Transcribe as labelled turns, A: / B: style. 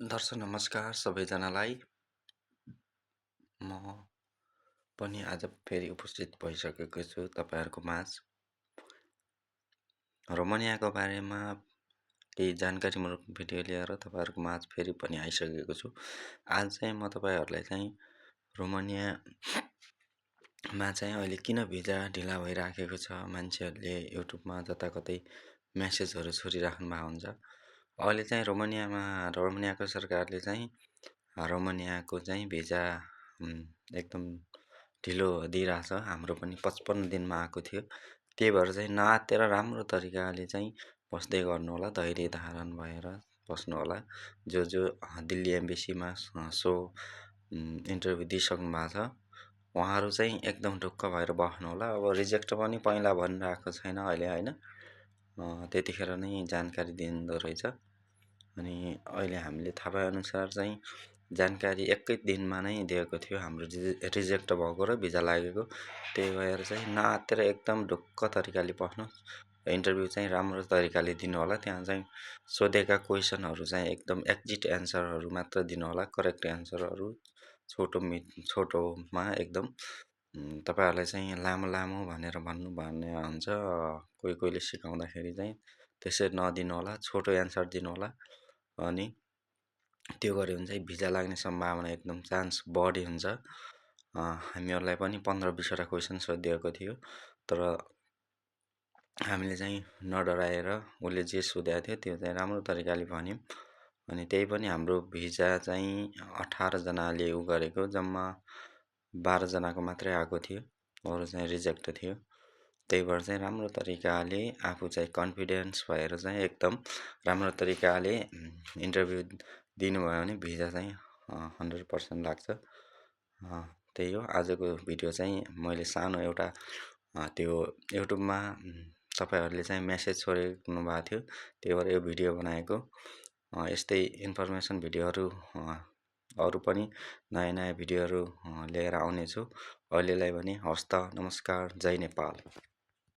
A: दर्शक नमस्कार सबैजनालाई। म पनि आज फेरि उपस्थित भइसकेको छु तपाईँहरूको माझ। रोमानियाको बारेमा केही जानकारीमूलक भिडियो लिएर तपाईँहरूको माझ फेरि पनि आइसकेको छु। आज चाहिँ म तपाईँहरूलाई चाहिँ रोमानियामा चाहिँ अहिले किन भिजा ढिला भइराखेको छ, मान्छेहरूले युट्युबमा जताकतै मेसेजहरू छोडिराख्नु भएको हुन्छ। अहिले चाहिँ रोमानियाको सरकारले चाहिँ रोमानियाको चाहिँ भिजा एकदम ढिलो दिइरहेछ। हाम्रो पनि 55 दिनमा आएको थियो। त्यही भएर चाहिँ नआत्तिएर राम्रो तरिकाले चाहिँ बस्दै गर्नु होला, धैर्य धारण भएर बस्नु होला। जो दिल्ली एम्बेसीमा इन्टरभ्यू दिइसक्नु भएको छ, उहाँहरू चाहिँ एकदम ढुक्क भएर बस्नु होला। अब रिजेक्ट पनि पहिला भनिरहेको छैन अहिले होइन, त्यतिखेर नै जानकारी दिँदो रहेछ। अनि अहिले हामीले थाहा पाएअनुसार चाहिँ जानकारी एकै दिनमा नै दिएको थियो हाम्रो रिजेक्ट भएको र भिजा लागेको। त्यही भएर चाहिँ नआत्तिएर एकदम ढुक्क तरिकाले बस्नु, इन्टरभ्यू चाहिँ राम्रो तरिकाले दिनु होला। त्यहाँ चाहिँ सोधेका क्वेसनहरू चाहिँ एकदम एक्जिट एन्सरहरू मात्र दिनु होला, करेक्ट एन्सरहरू छोटोमा एकदम। तपाईँहरूलाई चाहिँ लामो लामो भनेर भन्ने हुन्छ, कोहीले सिकाउँदाखेरि चाहिँ त्यसरी नदिनु होला, छोटो एन्सर दिनु होला। अनि त्यो गऱ्यो भने चाहिँ भिजा लाग्ने सम्भावना एकदम चान्स बढी हुन्छ। हामीहरूलाई पनि 15-20वटा क्वेसन सोधिएको थियो, तर हामीले चाहिँ नडराएर उसले जे सोधेको थियो त्यो चाहिँ राम्रो तरिकाले भन्यौँ। अनि त्यही पनि हाम्रो भिजा चाहिँ 18 जनाले गरेको, जम्मा 12 जनाको मात्रै आएको थियो, अरू चाहिँ रिजेक्ट थियो। त्यही भएर चाहिँ राम्रो तरिकाले आफू चाहिँ कन्फिडेन्स भएर चाहिँ एकदम राम्रो तरिकाले इन्टरभ्यू दिनुभयो भने भिजा चाहिँ 100% लाग्छ। त्यही हो आजको भिडियो चाहिँ। मैले सानो एउटा त्यो युट्युबमा तपाईँहरूले चाहिँ मेसेज छोडिदिनु भएको थियो, त्यही भएर यो भिडियो बनाएको। यस्तै इन्फर्मेसन भिडियोहरू अरू पनि नयाँ भिडियोहरू लिएर आउनेछु। अहिलेलाई भने हवस् त, नमस्कार, जय नेपाल।